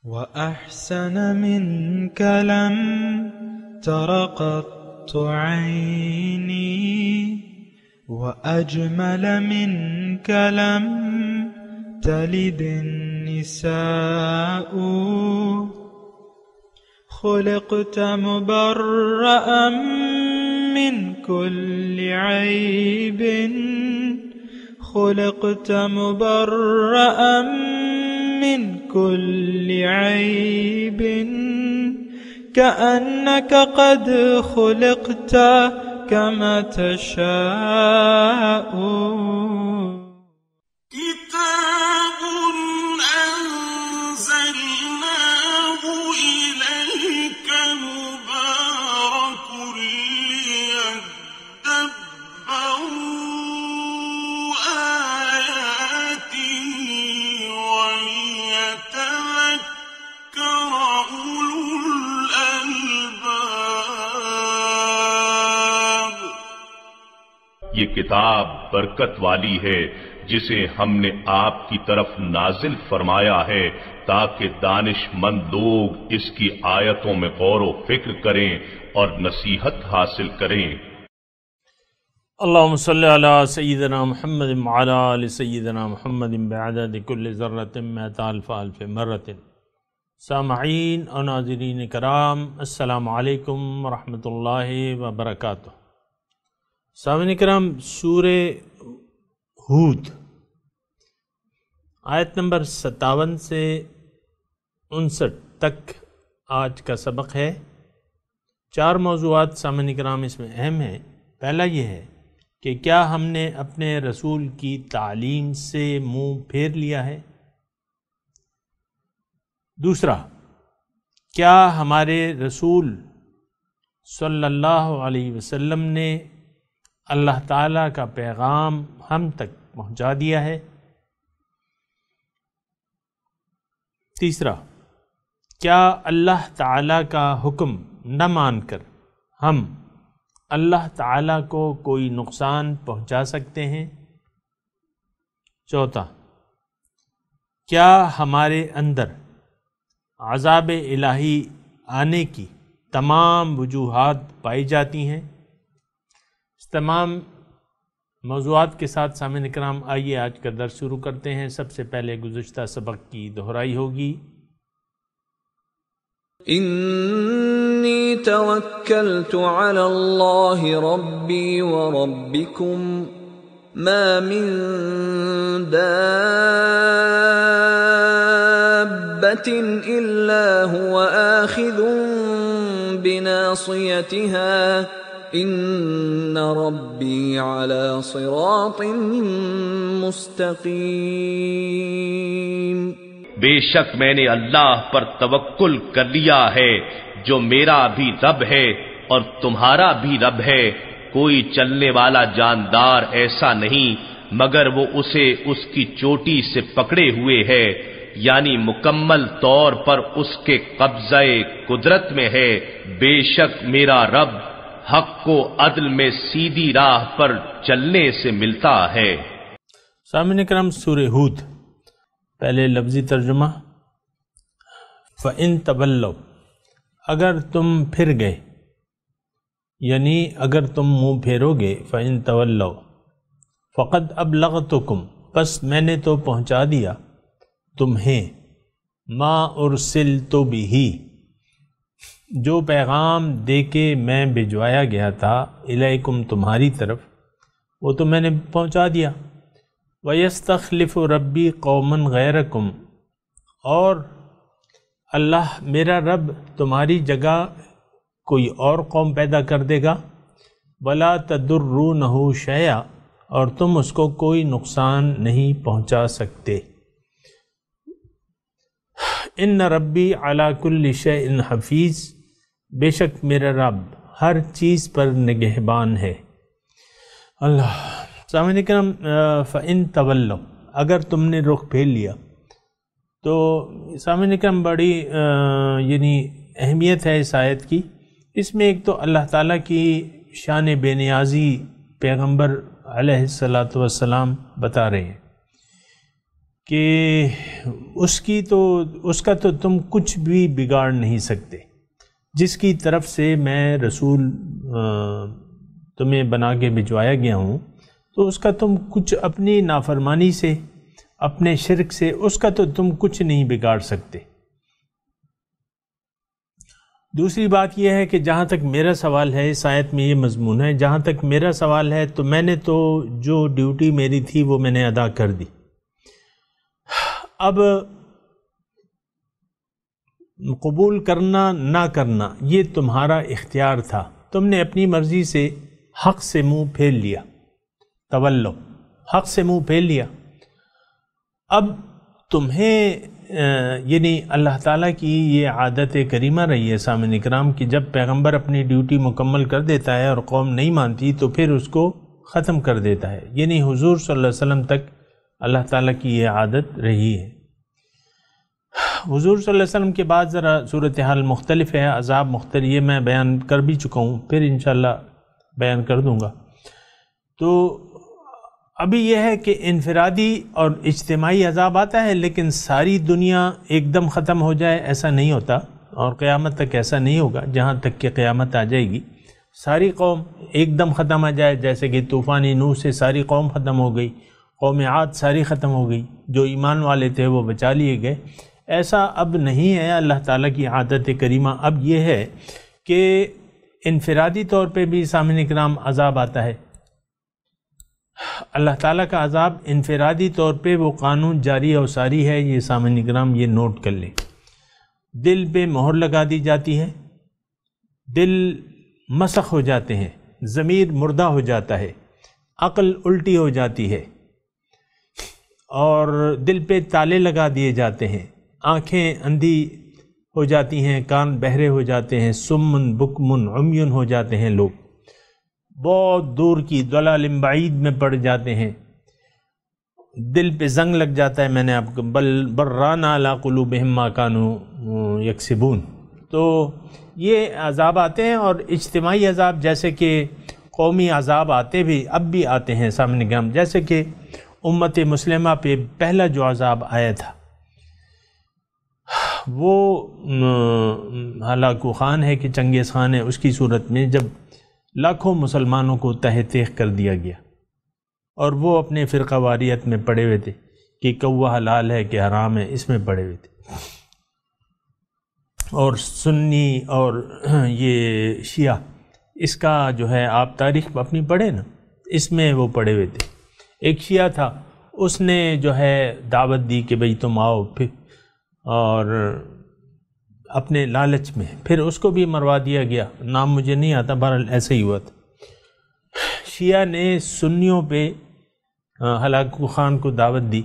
وأحسن منك لم تر قط عيني، وأجمل منك لم تلد النساء. خلقت مبرأ من كل عيب، خلقت مبرأ من كل عيب، كأنك قد خلقت كما تشاء. كتاب أنزلناه إليك مبارك ليدبروا آياته وليتذكر أولو الألباب. یہ کتاب برکت والی ہے جسے ہم نے آپ کی طرف نازل فرمایا ہے تاکہ دانش مند لوگ اس کی آیتوں میں غور و فکر کریں اور نصیحت حاصل کریں۔ اللہم صلی علی سیدنا محمد وعلی آل سیدنا محمد بعدد کل ذرۃ مئۃ الف الف مرۃ۔ سامعین اور ناظرین کرام، السلام علیکم ورحمۃ اللہ وبرکاتہ۔ سامعین کرام، سورہ ہود آیت نمبر 57 سے 59 تک آج کا سبق ہے۔ 4 موضوعات سامعین کرام اس میں اہم ہیں۔ پہلا یہ ہے کہ کیا ہم نے اپنے رسول کی تعلیم سے منہ پھیر لیا ہے؟ دوسرا، کیا ہمارے رسول صلی اللہ علیہ وسلم نے اللہ تعالیٰ کا پیغام ہم تک پہنچا دیا ہے؟ تیسرا، کیا اللہ تعالیٰ کا حکم نہ مان کر ہم اللہ تعالیٰ کو کوئی نقصان پہنچا سکتے ہیں؟ چوتھا، کیا ہمارے اندر عذاب الہی آنے کی تمام وجوہات پائی جاتی ہیں؟ اس تمام موضوعات کے ساتھ سامعین کرام آئیے آج کا درس شروع کرتے ہیں۔ سب سے پہلے گزشتہ سبق کی دہرائی ہوگی۔ انی توکلت علی اللہ ربی وربکم ما من دابۃ الا هو آخذ بناصیتها ان ربی علی صراط مستقیم۔ بے شک میں نے اللہ پر توکل کر لیا ہے جو میرا بھی رب ہے اور تمہارا بھی رب ہے۔ کوئی چلنے والا جاندار ایسا نہیں مگر وہ اسے اس کی چوٹی سے پکڑے ہوئے ہے، یعنی مکمل طور پر اس کے قبضہ قدرت میں ہے۔ بے شک میرا رب حق کو عدل میں سیدھی راہ پر چلنے سے ملتا ہے۔ سامعین کرام، سورہ ہود، پہلے لفظی ترجمہ۔ فَإِن تَوَلَّوْا، اگر تم پھر گئے، یعنی اگر تم منہ پھیرو گے، فَإِن تَوَلَّوْا فَقَدْ أَبْلَغْتُكُمْ، پس میں نے تو پہنچا دیا تمہیں، مَا أُرْسِلْتُ بِهِ، جو پیغام دے کے میں بھجوایا گیا تھا، الیکم تمہاری طرف، وہ تو میں نے پہنچا دیا۔ وَيَسْتَخْلِفُ رَبِّي قَوْمًا غَيْرَكُمْ، اور اللہ میرا رب تمہاری جگہ کوئی اور قوم پیدا کر دے گا۔ وَلَا تَضُرُّونَهُ شَيْئًا، اور تم اس کو کوئی نقصان نہیں پہنچا سکتے۔ ان ربی علی کل شیء حفیظ، بے شک میرا رب ہر چیز پر نگہبان ہے۔ اللہ، سامعین کرام، فَإِن تَوَلَّوْا، اگر تم نے رخ پھیر لیا، تو سامعین کرام بڑی یعنی اہمیت ہے اس آیت کی۔ اس میں ایک تو اللہ تعالیٰ کی شان بے نیازی پیغمبر علیہ الصلاۃ والسلام بتا رہے ہیں کہ اس کا تو تم کچھ بھی بگاڑ نہیں سکتے، جس کی طرف سے میں رسول تمہیں بنا کے بھجوایا گیا ہوں، تو اس کا تم کچھ اپنی نافرمانی سے، اپنے شرک سے، اس کا تو تم کچھ نہیں بگاڑ سکتے۔ دوسری بات یہ ہے کہ جہاں تک میرا سوال ہے، اس آیت میں یہ مضمون ہے، جہاں تک میرا سوال ہے تو میں نے تو جو ڈیوٹی میری تھی وہ میں نے ادا کر دی۔ اب قبول کرنا نہ کرنا یہ تمہارا اختیار تھا، تم نے اپنی مرضی سے حق سے منہ پھیر لیا، تولو، حق سے منہ پھیر لیا۔ اب تمہیں یعنی اللہ تعالیٰ کی یہ عادت کریمہ رہی ہے سامعین اکرام کہ جب پیغمبر اپنی ڈیوٹی مکمل کر دیتا ہے اور قوم نہیں مانتی تو پھر اس کو ختم کر دیتا ہے، یعنی حضور صلی اللہ علیہ وسلم تک اللہ تعالیٰ کی یہ عادت رہی ہے۔ حضور صلی اللہ علیہ وسلم کے بعد ذرا صورتحال مختلف ہے، عذاب مختلف، یہ میں بیان کر بھی چکا ہوں، پھر انشاءاللہ بیان کر دوں گا۔ تو ابھی یہ ہے کہ انفرادی اور اجتماعی عذاب آتا ہے، لیکن ساری دنیا ایک دم ختم ہو جائے ایسا نہیں ہوتا، اور قیامت تک ایسا نہیں ہوگا، جہاں تک کہ قیامت آ جائے گی ساری قوم ایک دم ختم آ جائے، جیسے کہ طوفان نوح سے ساری قوم ختم ہو گئی، قوم عاد ساری ختم ہو گئی، جو ایمان والے تھے وہ بچا لیے گئے، ایسا اب نہیں ہے۔ اللہ تعالیٰ کی عادت کریمہ اب یہ ہے کہ انفرادی طور پہ بھی سامعین کرام عذاب آتا ہے۔ اللہ تعالیٰ کا عذاب انفرادی طور پہ وہ قانون جاری اور ساری ہے، یہ سامعین کرام یہ نوٹ کر لیں۔ دل پہ مہر لگا دی جاتی ہے، دل مسخ ہو جاتے ہیں، ضمیر مردہ ہو جاتا ہے، عقل الٹی ہو جاتی ہے، اور دل پہ تالے لگا دیے جاتے ہیں، آنکھیں اندھی ہو جاتی ہیں، کان بہرے ہو جاتے ہیں، سمن بکمن عمیون ہو جاتے ہیں، لوگ بہت دور کی ضلال بعید میں پڑ جاتے ہیں، دل پہ زنگ لگ جاتا ہے۔ میں نے آپ کو بران علی قلوبہم ما کانوا یکسبون، تو یہ عذاب آتے ہیں، اور اجتماعی عذاب جیسے کہ قومی عذاب آتے بھی اب بھی آتے ہیں سامنے گام، جیسے کہ امت مسلمہ پہ پہلا جو عذاب آیا تھا وہ ہلاکو خان ہے کہ چنگیز خان ہے، اس کی صورت میں جب لاکھوں مسلمانوں کو تہہ تیغ کر دیا گیا، اور وہ اپنے فرقہ واریت میں پڑے ہوئے تھے کہ کوا حلال ہے کہ حرام ہے، اس میں پڑے ہوئے تھے، اور سنی اور یہ شیعہ، اس کا جو ہے آپ تاریخ اپنی پڑھیں نا، اس میں وہ پڑے ہوئے تھے۔ ایک شیعہ تھا، اس نے جو ہے دعوت دی کہ بھئی تم آؤ، پھر اور اپنے لالچ میں پھر اس کو بھی مروا دیا گیا، نام مجھے نہیں آتا، بہرحال ایسے ہی ہوا تھا۔ شیعہ نے سنیوں پہ ہلاکو خان کو دعوت دی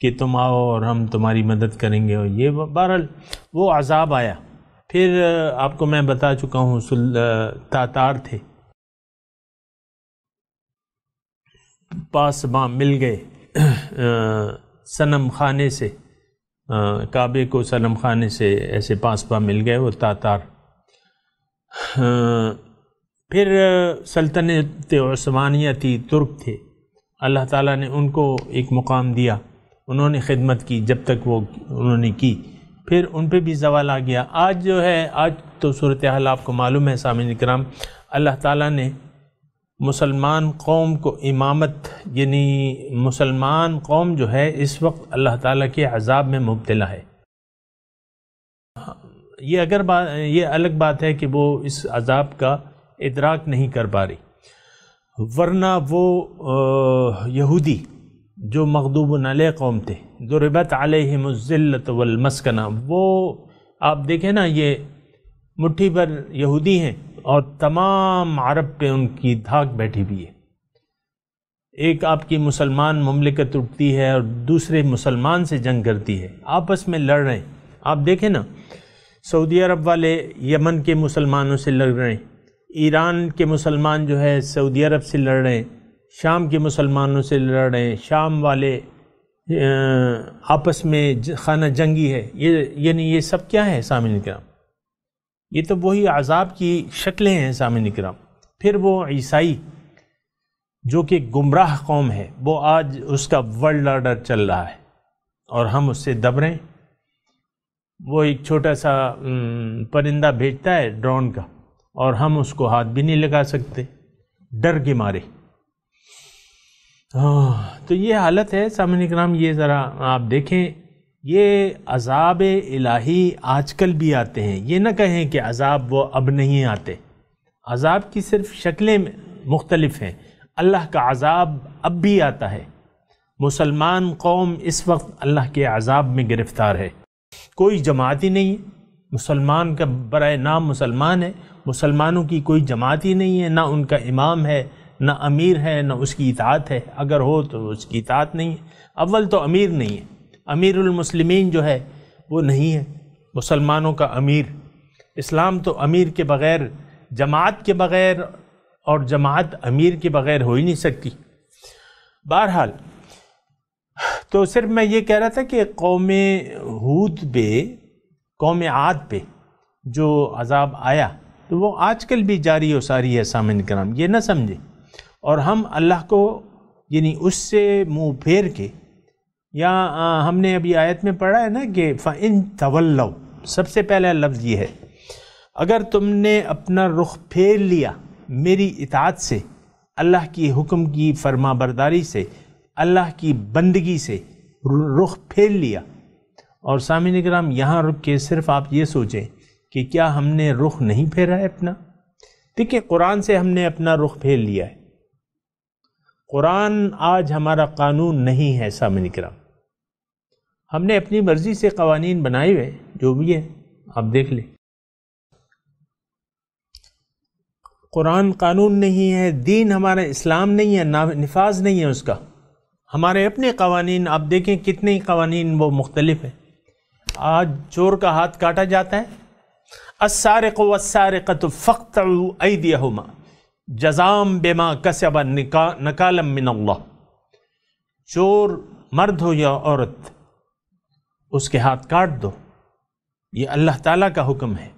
کہ تم آؤ اور ہم تمہاری مدد کریں گے، اور یہ بہرحال وہ عذاب آیا۔ پھر آپ کو میں بتا چکا ہوں تاتار تھے، پاسباں مل گئے صنم خانے سے، کعبے کو صنم خانے سے ایسے پاسباں مل گئے وہ تاتار۔ پھر سلطنت عثمانیہ تھی، ترک تھے، اللہ تعالیٰ نے ان کو ایک مقام دیا، انہوں نے خدمت کی جب تک وہ انہوں نے کی، پھر ان پہ بھی زوال آ گیا۔ آج جو ہے، آج تو صورتحال آپ کو معلوم ہے سامعین کرام، اللہ تعالیٰ نے مسلمان قوم کو امامت، یعنی مسلمان قوم جو ہے اس وقت اللہ تعالیٰ کے عذاب میں مبتلا ہے۔ یہ الگ بات ہے کہ وہ اس عذاب کا ادراک نہیں کر پا رہی، ورنہ وہ یہودی جو مغضوب علیہ قوم تھے، ضربت علیہم الذلۃ والمسکنہ، وہ آپ دیکھیں نا، یہ مٹھی پر یہودی ہیں اور تمام عرب پہ ان کی دھاک بیٹھی ہوئی ہے۔ ایک آپ کی مسلمان مملکت اٹھتی ہے اور دوسرے مسلمان سے جنگ کرتی ہے، آپس میں لڑ رہے ہیں۔ آپ دیکھیں نا، سعودی عرب والے یمن کے مسلمانوں سے لڑ رہے ہیں، ایران کے مسلمان جو ہے سعودی عرب سے لڑ رہے ہیں، شام کے مسلمانوں سے لڑ رہے ہیں، شام والے آپس میں خانہ جنگی ہے۔ یعنی یہ سب کیا ہے سامعین کرام؟ یہ تو وہی عذاب کی شکلیں ہیں سامعین کرام۔ پھر وہ عیسائی جو کہ گمراہ قوم ہے، وہ آج اس کا ورلڈ آرڈر چل رہا ہے، اور ہم اس سے دب رہے ہیں۔ وہ ایک چھوٹا سا پرندہ بھیجتا ہے ڈرون کا، اور ہم اس کو ہاتھ بھی نہیں لگا سکتے ڈر کے مارے۔ تو یہ حالت ہے سامعین کرام۔ یہ ذرا آپ دیکھیں، یہ عذاب الہی آج کل بھی آتے ہیں، یہ نہ کہیں کہ عذاب وہ اب نہیں آتے۔ عذاب کی صرف شکلیں مختلف ہیں، اللہ کا عذاب اب بھی آتا ہے۔ مسلمان قوم اس وقت اللہ کے عذاب میں گرفتار ہے، کوئی جماعت ہی نہیں ہے، مسلمان کا برائے نام مسلمان ہے، مسلمانوں کی کوئی جماعت ہی نہیں ہے، نہ ان کا امام ہے، نہ امیر ہے، نہ اس کی اطاعت ہے، اگر ہو تو اس کی اطاعت نہیں ہے۔ اول تو امیر نہیں ہے، امیر المسلمین جو ہے وہ نہیں ہے مسلمانوں کا امیر۔ اسلام تو امیر کے بغیر، جماعت کے بغیر، اور جماعت امیر کے بغیر ہو ہی نہیں سکتی۔ بہرحال تو صرف میں یہ کہہ رہا تھا کہ قوم ہود پہ، قوم عاد پہ جو عذاب آیا تو وہ آج کل بھی جاری و ساری ہے سامعین کرام، یہ نہ سمجھیں۔ اور ہم اللہ کو یعنی اس سے منہ پھیر کے، یا ہم نے ابھی آیت میں پڑھا ہے نا کہ فَإِن تَوَلَّوْا، سب سے پہلا لفظ یہ ہے، اگر تم نے اپنا رخ پھیر لیا میری اطاعت سے، اللہ کی حکم کی فرما برداری سے، اللہ کی بندگی سے رخ پھیر لیا۔ اور سامعین کرام یہاں رک کے صرف آپ یہ سوچیں کہ کیا ہم نے رخ نہیں پھیرا ہے اپنا؟ دیکھیں قرآن سے ہم نے اپنا رخ پھیر لیا ہے۔ قرآن آج ہمارا قانون نہیں ہے سامعین کرام، ہم نے اپنی مرضی سے قوانین بنائے ہوئے، جو بھی ہے آپ دیکھ لیں۔ قرآن قانون نہیں ہے، دین ہمارا اسلام نہیں ہے، نفاذ نہیں ہے اس کا۔ ہمارے اپنے قوانین آپ دیکھیں کتنے قوانین وہ مختلف ہیں۔ آج چور کا ہاتھ کاٹا جاتا ہے، السارق والسارقۃ فاقطعوا ایدیہما جزاء بما کسبا نکالا من اللہ۔ چور مرد ہو یا عورت، اس کے ہاتھ کاٹ دو، یہ اللہ تعالیٰ کا حکم ہے۔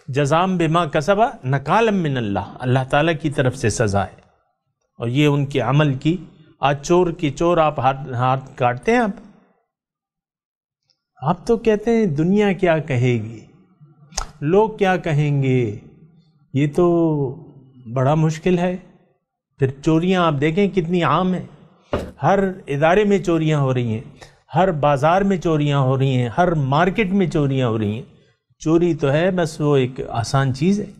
جزاء بما کسبا نکالا من اللہ، اللہ تعالیٰ کی طرف سے سزا ہے، اور یہ ان کے عمل کی۔ آج چور کی چور آپ ہاتھ کاٹتے ہیں، آپ تو کہتے ہیں دنیا کیا کہے گی، لوگ کیا کہیں گے، یہ تو بڑا مشکل ہے۔ پھر چوریاں آپ دیکھیں کتنی عام ہیں، ہر ادارے میں چوریاں ہو رہی ہیں، ہر بازار میں چوریاں ہو رہی ہیں، ہر مارکیٹ میں چوریاں ہو رہی ہیں۔ چوری تو ہے بس وہ ایک آسان چیز ہے،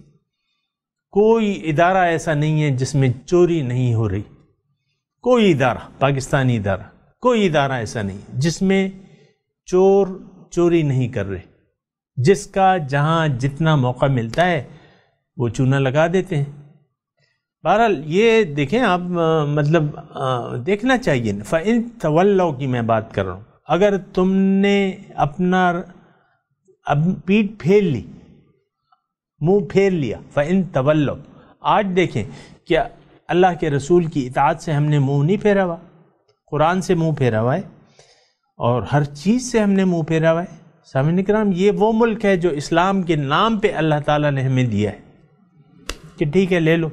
کوئی ادارہ ایسا نہیں ہے جس میں چوری نہیں ہو رہی، کوئی ادارہ، پاکستانی ادارہ، کوئی ادارہ ایسا نہیں جس میں چور چوری نہیں کر رہے۔ جس کا جہاں جتنا موقع ملتا ہے وہ چونا لگا دیتے ہیں۔ بہرحال یہ دیکھیں آپ، مطلب دیکھنا چاہیے۔ فَإِن تَوَلَّوْا کی میں بات کر رہا ہوں، اگر تم نے اپنا اب پیٹھ پھیر لی، منہ پھیر لیا، فَإِن تَوَلَّوْا۔ آج دیکھیں کیا اللہ کے رسول کی اطاعت سے ہم نے منہ نہیں پھیرا ہوا، قرآن سے منہ پھیرا ہوا ہے، اور ہر چیز سے ہم نے منہ پھیرا ہوا ہے۔ سامعین کرام یہ وہ ملک ہے جو اسلام کے نام پہ اللہ تعالیٰ نے ہمیں دیا ہے کہ ٹھیک ہے لے لو۔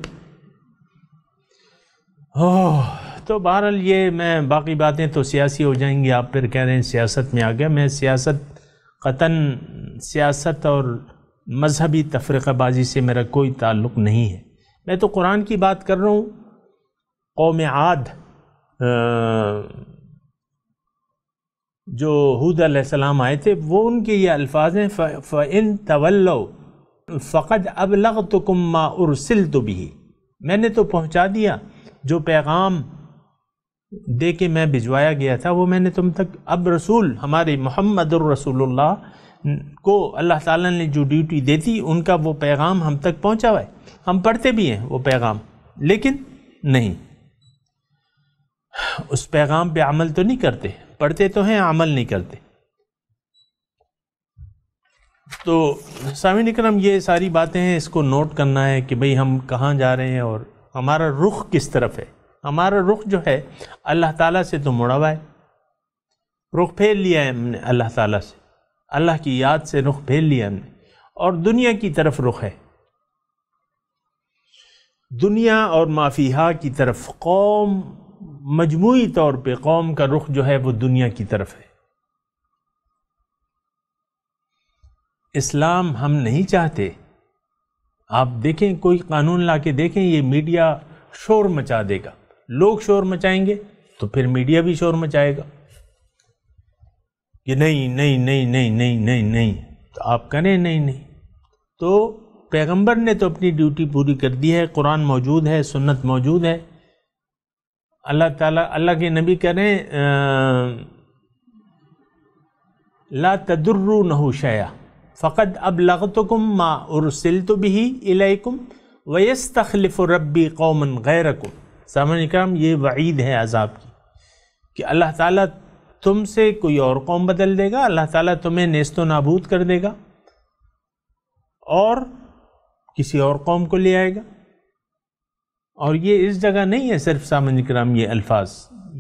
تو بہرحال یہ میں باقی باتیں تو سیاسی ہو جائیں گی، آپ پھر کہہ رہے ہیں سیاست میں آ گیا۔ میں قطعاً سیاست اور مذہبی تفرقہ بازی سے میرا کوئی تعلق نہیں ہے، میں تو قرآن کی بات کر رہا ہوں۔ قوم عاد جو ہود علیہ السلام آئے تھے، وہ ان کے یہ الفاظ ہیں، فَإِن تَوَلَّوْا فَقَدْ أَبْلَغْتُكُمْ مَا أُرْسِلْتُ بِهِ، میں نے تو پہنچا دیا جو پیغام دے کے میں بھجوایا گیا تھا، وہ میں نے تم تک۔ اب رسول ہمارے محمد الرسول اللہ کو اللہ تعالیٰ نے جو ڈیوٹی دیتی، ان کا وہ پیغام ہم تک پہنچا ہوا ہے، ہم پڑھتے بھی ہیں وہ پیغام، لیکن نہیں، اس پیغام پہ عمل تو نہیں کرتے، پڑھتے تو ہیں عمل نہیں کرتے۔ تو سامعین کرام یہ ساری باتیں ہیں، اس کو نوٹ کرنا ہے کہ بھئی ہم کہاں جا رہے ہیں اور ہمارا رخ کس طرف ہے۔ ہمارا رخ جو ہے اللہ تعالیٰ سے تو مڑا ہوا ہے، رخ پھیر لیا ہے ہم نے اللہ تعالیٰ سے، اللہ کی یاد سے رخ پھیر لیا ہم نے، اور دنیا کی طرف رخ ہے، دنیا اور ما فیہا کی طرف۔ قوم مجموعی طور پہ قوم کا رخ جو ہے وہ دنیا کی طرف ہے۔ اسلام ہم نہیں چاہتے. آپ دیکھیں کوئی قانون لا کے دیکھیں، یہ میڈیا شور مچا دے گا. لوگ شور مچائیں گے تو پھر میڈیا بھی شور مچائے گا کہ نہیں نہیں نہیں نہیں نہیں نہیں نہیں، تو آپ کریں نہیں نہیں. تو پیغمبر نے تو اپنی ڈیوٹی پوری کر دی ہے، قرآن موجود ہے، سنت موجود ہے. اللہ تعالیٰ، اللہ کے نبی کریں لا تدرونہ شیئا فقد ابلغتکم ما ارسلت بہ الیکم ویستخلف ربی قوما غیرکم. سامعین اکرام، یہ وعید ہے عذاب کی کہ اللہ تعالیٰ تم سے کوئی اور قوم بدل دے گا، اللہ تعالیٰ تمہیں نیست و نابود کر دے گا اور کسی اور قوم کو لے آئے گا. اور یہ اس جگہ نہیں ہے صرف سامعین اکرام، یہ الفاظ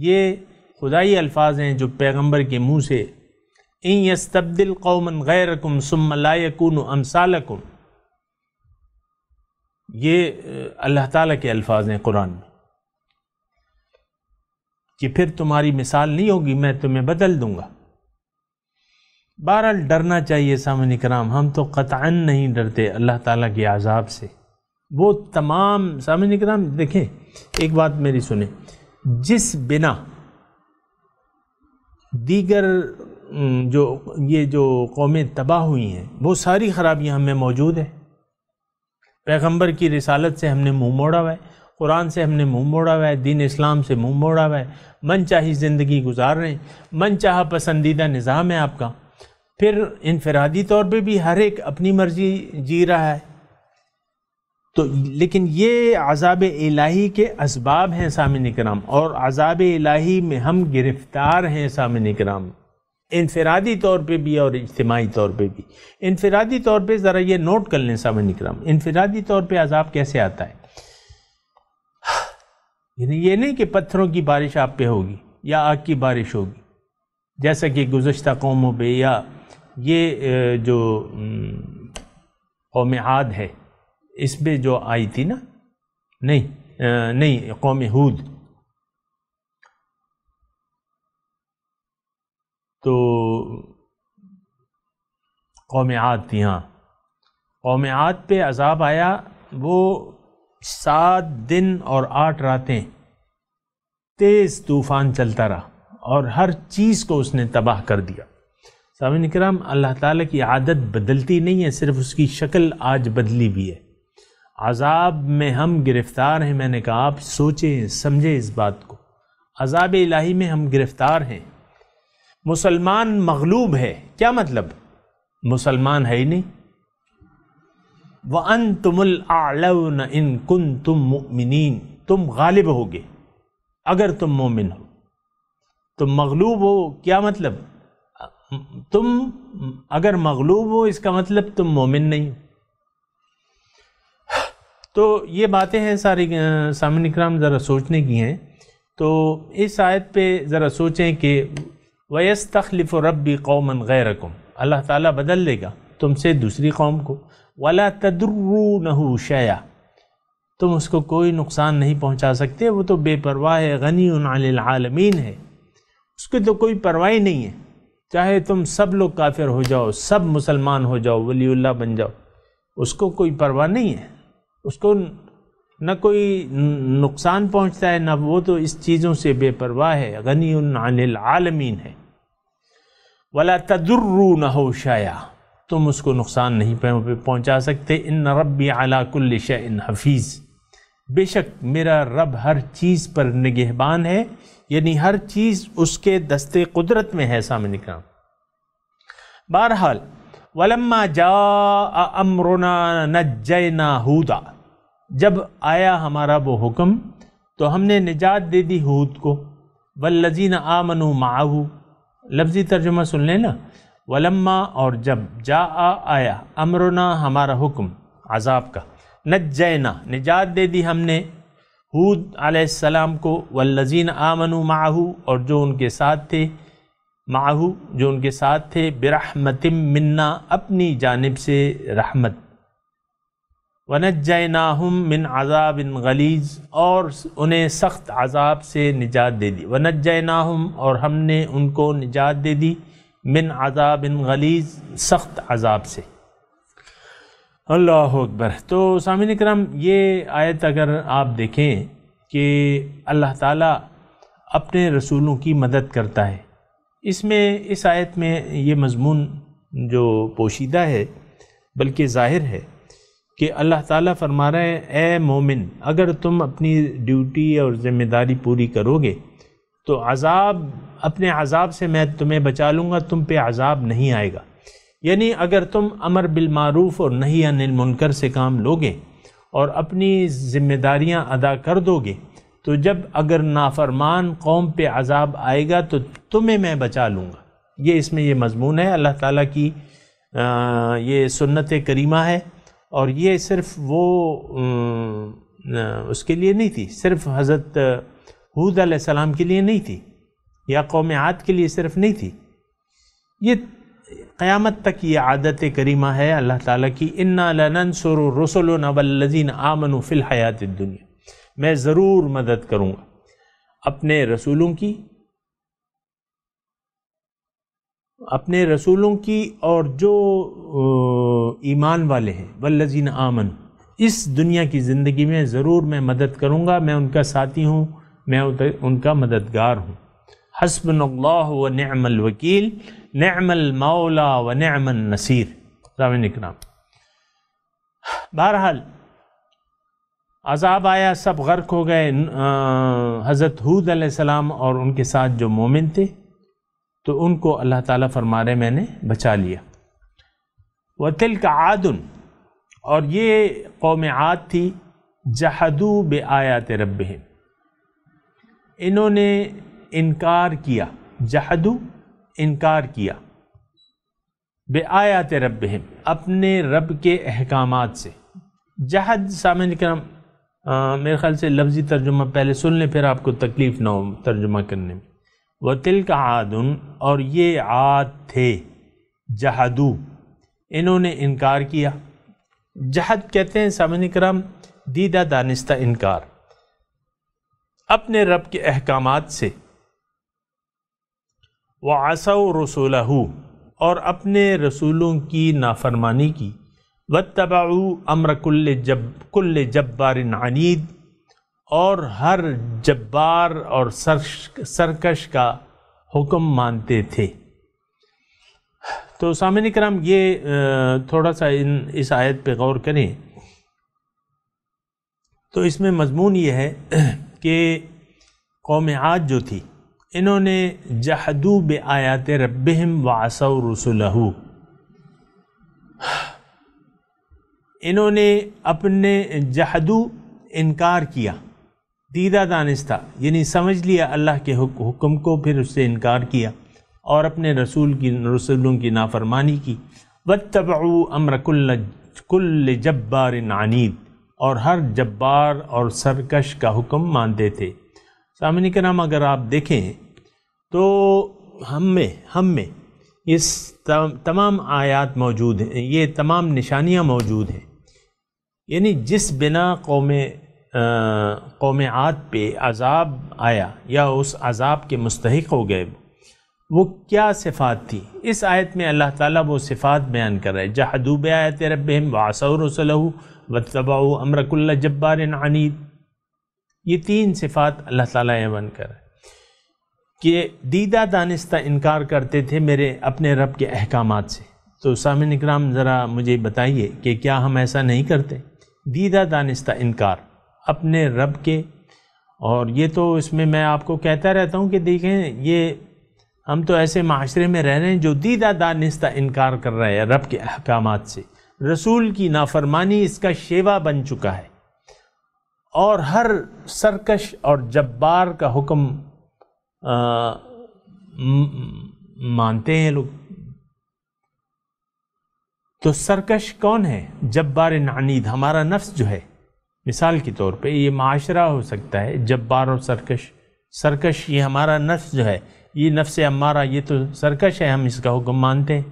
یہ خدائی الفاظ ہیں جو پیغمبر کے منہ سے ان یستبدل قوما غیرکم ثم لا یکونوا امثالکم، یہ اللہ تعالیٰ کے الفاظ ہیں قرآن میں کہ پھر تمہاری مثال نہیں ہوگی، میں تمہیں بدل دوں گا. بہرحال ڈرنا چاہیے سامعین اکرام، ہم تو قطعاً نہیں ڈرتے اللہ تعالیٰ کے عذاب سے. وہ تمام سامعین اکرام دیکھیں، ایک بات میری سنیں، جس بنا دیگر جو قومیں تباہ ہوئی ہیں وہ ساری خرابیاں ہمیں موجود ہیں. پیغمبر کی رسالت سے ہم نے منہ موڑا ہوا ہے، قرآن سے ہم نے منہ موڑا ہوا ہے، دین اسلام سے منہ موڑا ہوا ہے، من چاہی زندگی گزار رہے ہیں، من چاہا پسندیدہ نظام ہے آپ کا. پھر انفرادی طور پہ بھی ہر ایک اپنی مرضی جی رہا ہے. تو لیکن یہ عذاب الہی کے اسباب ہیں سامعین اکرام، اور عذاب الہی میں ہم گرفتار ہیں سامعین اکرام، انفرادی طور پہ بھی اور اجتماعی طور پہ بھی. انفرادی طور پہ ذرا یہ نوٹ کر لیں سامعین اکرام، انفرادی طور پہ عذاب کیسے آتا ہے. یعنی یہ نہیں کہ پتھروں کی بارش آپ پہ ہوگی یا آگ کی بارش ہوگی جیسا کہ گزشتہ قوموں پہ، یا یہ جو قوم عاد ہے اس پہ جو آئی تھی نا، نہیں قوم ہود. تو قوم عاد تھی، ہاں قوم عاد پہ عذاب آیا. وہ 7 دن اور 8 راتیں تیز طوفان چلتا رہا اور ہر چیز کو اس نے تباہ کر دیا. سامعین اکرام، اللہ تعالیٰ کی عادت بدلتی نہیں ہے، صرف اس کی شکل آج بدلی بھی ہے. عذاب میں ہم گرفتار ہیں. میں نے کہا آپ سوچیں سمجھیں اس بات کو، عذاب الہی میں ہم گرفتار ہیں. مسلمان مغلوب ہے، کیا مطلب؟ مسلمان ہے ہی نہیں. وَأَنْتُمُ الْأَعْلَوْنَ إِن كُنْتُم مُؤْمِنِينَ، تم غالب ہوگے اگر تم مومن ہو. تم مغلوب ہو، کیا مطلب؟ تم اگر مغلوب ہو اس کا مطلب تم مومن نہیں ہو. تو یہ باتیں ہیں ساری سامعین اکرام ذرا سوچنے کی ہیں. تو اس آیت پہ ذرا سوچیں کہ وَيَسْتَخْلِفُ رَبِّي قَوْمًا غَيْرَكُمْ، اللہ تعالیٰ بدل دے گا تم سے دوسری قوم کو. وَلَا تَدُرُّونَهُ شَيْئًا، تم اس کو کوئی نقصان نہیں پہنچا سکتے. وہ تو بے پرواہ ہے، غنی عن العالمین ہے، اس کی تو کوئی پرواہ نہیں ہے. چاہے تم سب لوگ کافر ہو جاؤ، سب مسلمان ہو جاؤ، ولی اللہ بن جاؤ، اس کو کوئی پرواہ نہیں ہے. اس کو نہ کوئی نقصان پہنچتا ہے، نہ وہ تو اس چیزوں سے بے پرواہ ہے، غنی عن العالمین ہے. وَلَا تَدُرُّونَهُ شَيْئًا، تم اس کو نقصان نہیں پہنچا سکتے. ان ربی علی کل شیء حفیظ، بے شک میرا رب ہر چیز پر نگہبان ہے، یعنی ہر چیز اس کے دستے قدرت میں ہے. سامنے کرام بہرحال وَلَمَّا جَاءَ أَمْرُنَا نَجَّيْنَا هُودًا، جب آیا ہمارا وہ حکم تو ہم نے نجات دے دی ہود کو. وَالَّذِينَ آمَنُوا مَعَهُ، لفظی ترجمہ سن لیں نا. وَلَمَّا، اور جب، جاء آیا، امرنا ہمارا حکم عذاب کا، نجینا نجات دے دی ہم نے ہود علیہ السلام کو. والذین آمنوا معہ، اور جو ان کے ساتھ تھے، معہ جو ان کے ساتھ تھے، برحمت منا اپنی جانب سے رحمت. ونجیناہم من عذاب غلیظ، اور انہیں سخت عذاب سے نجات دے دی. ونجیناہم، اور ہم نے ان کو نجات دے دی، من عذاب غلیظ، سخت عذاب سے. اللہ اکبر۔ تو سامعین کرام، یہ آیت اگر آپ دیکھیں کہ اللہ تعالیٰ اپنے رسولوں کی مدد کرتا ہے، اس آیت میں یہ مضمون جو پوشیدہ ہے بلکہ ظاہر ہے کہ اللہ تعالیٰ فرما رہا ہے اے مومن، اگر تم اپنی ڈیوٹی اور ذمہ داری پوری کرو گے تو اپنے عذاب سے میں تمہیں بچا لوں گا، تم پہ عذاب نہیں آئے گا۔ یعنی اگر تم امر بالمعروف اور نہی عن المنکر سے کام لوگے اور اپنی ذمہ داریاں ادا کر دو گے تو جب اگر نافرمان قوم پہ عذاب آئے گا تو تمہیں میں بچا لوں گا۔ اس میں یہ مضمون ہے، اللہ تعالیٰ کی یہ سنت کریمہ ہے، اور یہ صرف وہ اس کے لیے نہیں تھی، صرف حضرت ہود علیہ السلام کے لیے نہیں تھی یا قوم عاد کے لیے صرف نہیں تھی، یہ قیامت تک یہ عادت کریمہ ہے اللہ تعالیٰ کی، انا لننصر رسلنا والذین آمنوا فی الحیات الدنیا، میں ضرور مدد کروں گا اپنے رسولوں کی اور جو ایمان والے ہیں، والذین آمنوا، اس دنیا کی زندگی میں ضرور میں مدد کروں گا، میں ان کا ساتھی ہوں، میں ان کا مددگار ہوں۔ حسبنا اللہ و نعم الوکیل، نعم المولا و نعم النصیر۔ سامعین اکرام، بہرحال عذاب آیا، سب غرق ہو گئے، حضرت ہود علیہ السلام اور ان کے ساتھ جو مومن تھے تو ان کو اللہ تعالیٰ فرما رہے میں نے بچا لیا۔ وَتِلْكَ عَادٌ، اور یہ قوم عاد تھی، جحدوا بآیات ربہم، انہوں نے انکار کیا، جحدوا انکار کیا، بآیات ربہم اپنے رب کے احکامات سے۔ جحد سامعین کرام میرے خیال سے لفظی ترجمہ پہلے سن لیں، پھر آپ کو تکلیف نہ ہو ترجمہ کرنے میں۔ وَتِلْكَ عَادٌ، اور یہ عاد تھے، جحدوا انہوں نے انکار کیا۔ جحد کہتے ہیں سامعین کرام دیدہ دانستہ انکار اپنے رب کے احکامات سے، وَعَصَوْا رُسُلَهُ، اور اپنے رسولوں کی نافرمانی کی، وَاتَّبَعُوا أَمْرَ كُلِّ جَبَّارٍ عَنِيدٍ، اور ہر جبار اور سرکش کا حکم مانتے تھے۔ تو سامعین کرام یہ تھوڑا سا اس آیت پہ غور کریں تو اس میں مضمون یہ ہے کہ قوم عاد جو تھی انہوں نے جحدوا بآیات ربہم وعصوا رسلہ، انہوں نے اپنے جحدوا انکار کیا، دیدہ دانستہ یعنی سمجھ لیا اللہ کے حکم کو، پھر اس سے انکار کیا اور اپنے رسولوں کی نافرمانی کی۔ واتبعوا امر کل جبار عنید، اور ہر جبار اور سرکش کا حکم مانتے تھے۔ سامعین کرام اگر آپ دیکھیں تو ہم میں اس تمام آیات موجود ہیں، یہ تمام نشانیاں موجود ہیں، یعنی جس بنا قوم عاد پہ عذاب آیا یا اس عذاب کے مستحق ہو گئے، وہ کیا صفات تھی؟ اس آیت میں اللہ تعالیٰ وہ صفات بیان کر رہے ہیں، جحدوا بآیات ربہم وعصوا رسلہ واتبعوا امر کل جبار عنید۔ یہ تین صفات اللہ تعالیٰ بیان کر رہے ہیں کہ دیدہ دانستہ انکار کرتے تھے میرے اپنے رب کے احکامات سے۔ تو سامعین اکرام ذرا مجھے بتائیے کہ کیا ہم ایسا نہیں کرتے؟ دیدہ دانستہ انکار اپنے رب کے، اور یہ تو اس میں آپ کو کہتا رہتا ہوں کہ دیکھیں یہ ہم تو ایسے معاشرے میں رہ رہے ہیں جو دیدہ دانستہ انکار کر رہے ہیں رب کے احکامات سے، رسول کی نافرمانی اس کا شیوا بن چکا ہے، اور ہر سرکش اور جبار کا حکم مانتے ہیں لوگ۔ تو سرکش کون ہے؟ جبار عنید، ہمارا نفس جو ہے، مثال کے طور پہ یہ معاشرہ ہو سکتا ہے، جبار اور سرکش یہ ہمارا نفس جو ہے، یہ نفس امارہ، یہ تو سرکش ہے، ہم اس کا حکم مانتے ہیں۔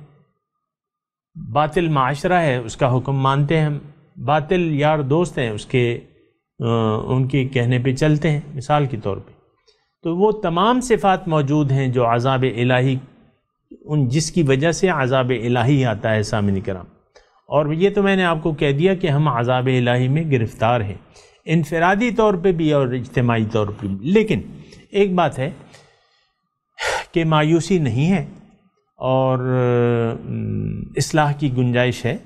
باطل معاشرہ ہے، اس کا حکم مانتے ہیں ہم، باطل یار دوست ہیں، ان کے کہنے پہ چلتے ہیں مثال کے طور پہ۔ تو وہ تمام صفات موجود ہیں جو عذاب الہی، جس کی وجہ سے عذاب الہی آتا ہے سامعین کرام، اور یہ تو میں نے آپ کو کہہ دیا کہ ہم عذاب الہی میں گرفتار ہیں، انفرادی طور پہ بھی اور اجتماعی طور پہ بھی۔ لیکن ایک بات ہے کہ مایوسی نہیں ہے اور اصلاح کی گنجائش ہے۔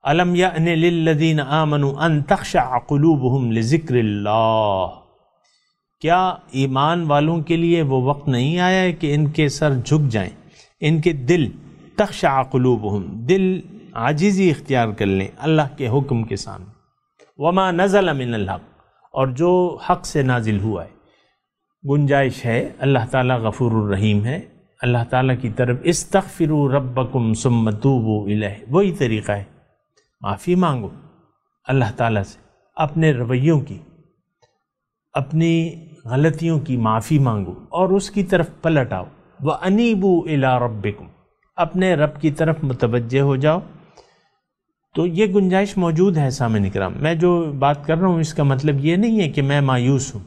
الم یأن للذین آمنوا ان تخشع قلوبہم لذکر اللہ، کیا ایمان والوں کے لیے وہ وقت نہیں آیا ہے کہ ان کے سر جھک جائیں، ان کے دل، تخشع قلوبہم، دل عاجزی اختیار کر لیں اللہ کے حکم کے سامنے، وما نزل من الحق، اور جو حق سے نازل ہوا ہے۔ گنجائش ہے، اللہ تعالیٰ غفور الرحیم ہے، اللہ تعالیٰ کی طرف استغفروا ربکم ثم توبوا الیہ، وہی طریقہ ہے، معافی مانگو اللہ تعالیٰ سے، اپنے رویوں کی، اپنی غلطیوں کی معافی مانگو اور اس کی طرف پلٹ آؤ، وَأَنِيبُوا إِلَىٰ رَبِّكُمْ، اپنے رب کی طرف متوجہ ہو جاؤ۔ تو یہ گنجائش موجود ہے سامعین اکرام۔ میں جو بات کر رہا ہوں اس کا مطلب یہ نہیں ہے کہ میں مایوس ہوں،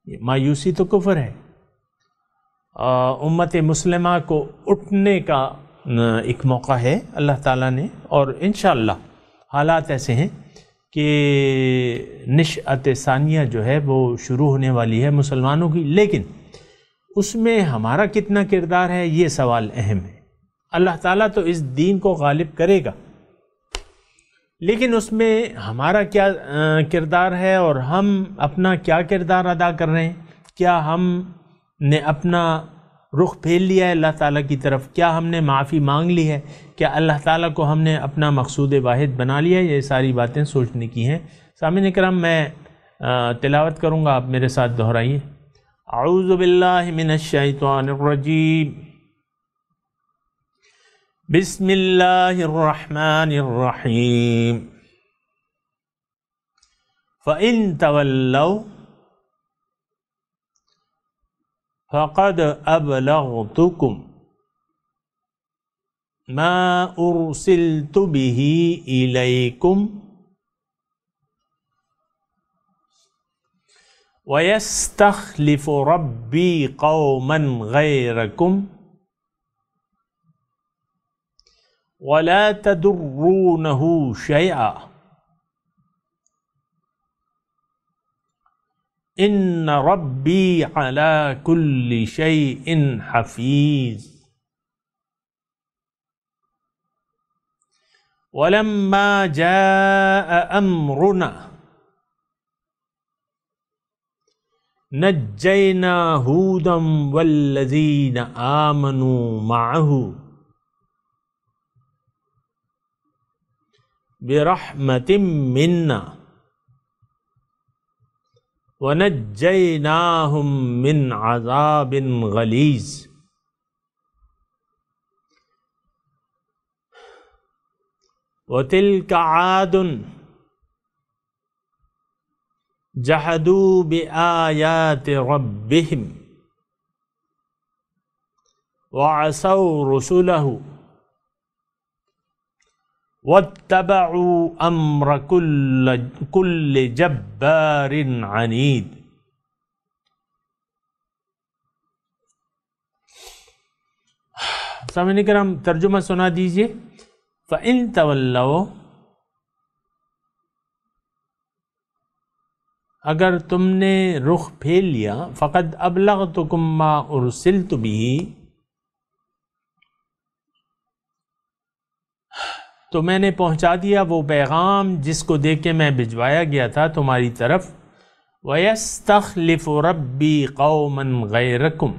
مایوسی تو کفر ہے۔ امت مسلمہ کو اٹھنے کا ایک موقع ہے اللہ تعالیٰ نے، اور انشاءاللہ حالات ایسے ہیں کہ نشأت ثانیہ جو ہے وہ شروع ہونے والی ہے مسلمانوں کی، لیکن اس میں ہمارا کتنا کردار ہے یہ سوال اہم ہے۔ اللہ تعالیٰ تو اس دین کو غالب کرے گا، لیکن اس میں ہمارا کیا کردار ہے اور ہم اپنا کیا کردار ادا کر رہے ہیں؟ کیا ہم نے اپنا رخ پھیر لیا ہے اللہ تعالیٰ کی طرف؟ کیا ہم نے معافی مانگ لی ہے؟ کیا اللہ تعالیٰ کو ہم نے اپنا مقصود واحد بنا لیا ہے؟ یہ ساری باتیں سوچنے کی ہیں۔ سامعین کرام، میں تلاوت کروں گا، آپ میرے ساتھ دہرائیے۔ اعوذ باللہ من الشیطان الرجیم، بسم اللہ الرحمن الرحیم۔ فَإِن تَوَلَّوْا فَقَدْ أَبْلَغْتُكُمْ مَا أُرْسِلْتُ بِهِ إِلَيْكُمْ وَيَسْتَخْلِفُ رَبِّي قَوْمًا غَيْرَكُمْ وَلَا تَضُرُّونَهُ شَيْئًا ان ربی علی کل شیء حفیظ۔ ولما جاء امرنا نجینا ہودا والذین آمنوا معه برحمت منا وَنَجَّيْنَاهُمْ مِنْ عَذَابٍ غَلِيظٍ۔ وَتِلْكَ عَادٌ جَحَدُوا بِآيَاتِ رَبِّهِمْ وَعَصَوْا رُسُلَهُ وَاتَّبَعُوا أَمْرَ كُلِّ جَبَّارٍ عَنِيدٍ۔ سامعین کرام، ترجمہ سنا دیجئے۔ فَإِن تَوَلَّوْا، اگر تم نے رخ پھیر لیا، فَقَدْ أَبْلَغْتُكُمْ مَا أُرْسِلْتُ بِهِ، تو میں نے پہنچا دیا وہ پیغام جس کو دے کے میں بھجوایا گیا تھا تمہاری طرف۔ وَيَسْتَخْلِفُ رَبِّي قَوْمًا غَيْرَكُمْ،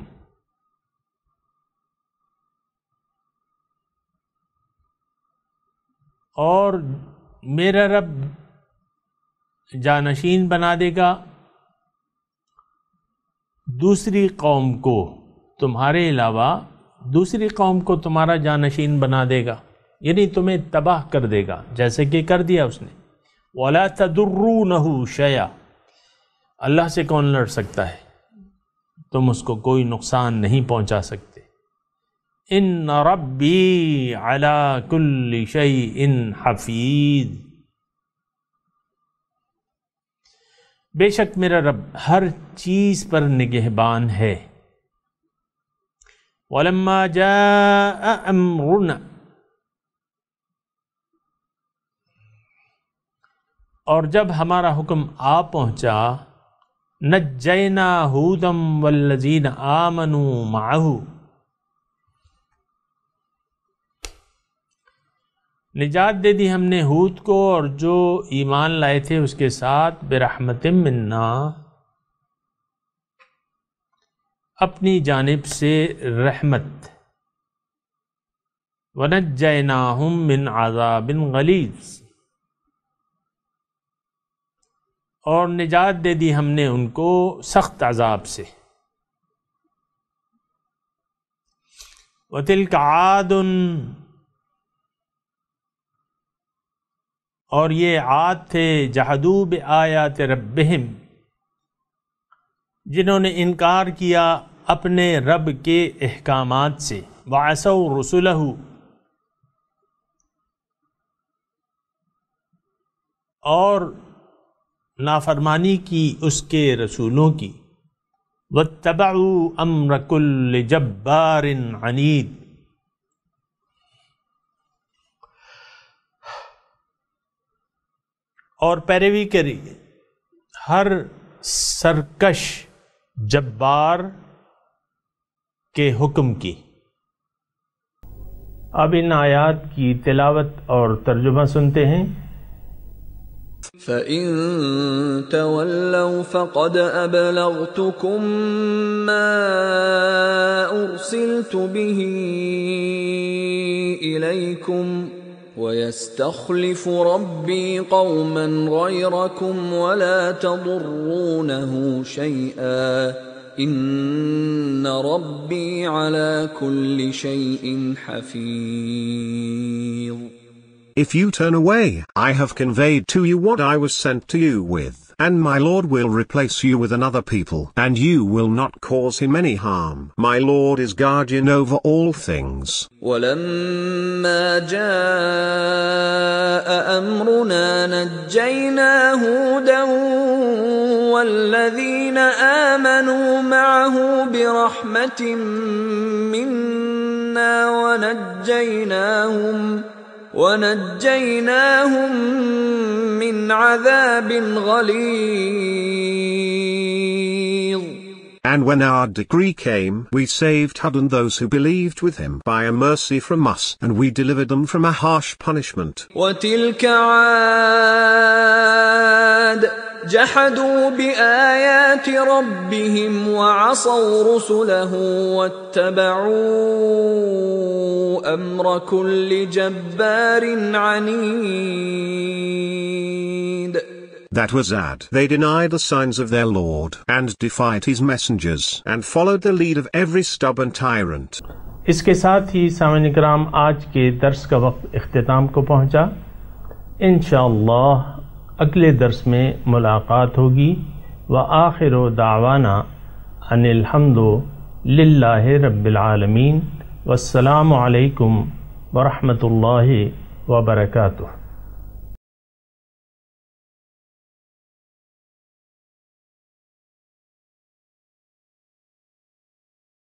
اور میرا رب جانشین بنا دے گا دوسری قوم کو، تمہارے علاوہ دوسری قوم کو تمہارا جانشین بنا دے گا، یعنی تمہیں تباہ کر دے گا، جیسے کہ کر دیا اس نے۔ وَلَا تَضُرُّونَهُ شَيْئًا، اللہ سے کون لڑ سکتا ہے؟ تم اس کو کوئی نقصان نہیں پہنچا سکتے۔ ان ربی علی کل شیء حفیظ، بے شک میرا رب ہر چیز پر نگہبان ہے۔ وَلَمَّا جَاءَ أَمْرُنَا، اور جب ہمارا حکم آ پہنچا نجینا ہودم والذین آمنوا معہ، نجات دے دی ہم نے ہود کو اور جو ایمان لائے تھے اس کے ساتھ، برحمت منا، اپنی جانب سے رحمت، وَنَجَّيْنَاهُمْ مِنْ عَذَابٍ غَلِيظٍ، اور نجات دے دی ہم نے ان کو سخت عذاب سے۔ وَتِلْكَ عَادٌ، اور یہ عاد تھے، جحدوا بآیات ربہم، جنہوں نے انکار کیا اپنے رب کے احکامات سے، وعصوا رسلہ، اور نافرمانی کی اس کے رسولوں کی، واتبعوا امر کل جبار عنید، اور پیروی کری ہر سرکش جبار کے حکم کی۔ اب ان آیات کی تلاوت اور ترجمہ سنتے ہیں۔ فَإِن تَوَلَّوْا فَقَدْ أَبْلَغْتُكُم مَّا أُرْسِلْتُ بِهِ إِلَيْكُمْ وَيَسْتَخْلِفُ رَبِّي قَوْمًا غَيْرَكُمْ وَلَا تَضُرُّونَهُ شَيْئًا إِنَّ رَبِّي عَلَى كُلِّ شَيْءٍ حَفِيظٌ۔ If you turn away, I have conveyed to you what I was sent to you with, and my Lord will replace you with another people, and you will not cause him any harm. My Lord is guardian over all things. وَلَمَّا جَاءَ أَمْرُنَا نَجَّيْنَا هُودًا وَالَّذِينَ آمَنُوا مَعَهُ بِرَحْمَةٍ مِنَّا وَنَجَّيْنَاهُمْ مِنْ عَذَابٍ غَلِيظٍ۔ And when our decree came, we saved Hud and those who believed with him by a mercy from us, and we delivered them from a harsh punishment. وَتِلْكَ عَادٌ جَحَدُوا بِآيَاتِ رَبِّهِمْ وَعَصَوْا رُسُلَهُ وَاتَّبَعُوا أَمْرَ كُلِّ جَبَّارٍ عَنِيدٍ۔ That was Ad. They denied the signs of their Lord, and defied his messengers, and followed the lead of every stubborn tyrant. اس کے ساتھ ہی سامعین کرام آج کے درس کا وقت اختتام کو پہنچا۔ انشاءاللہ اگلے درس میں ملاقات ہوگی۔ وآخر دعوانا ان الحمد للہ رب العالمین، والسلام علیکم ورحمۃ اللہ وبرکاتہ۔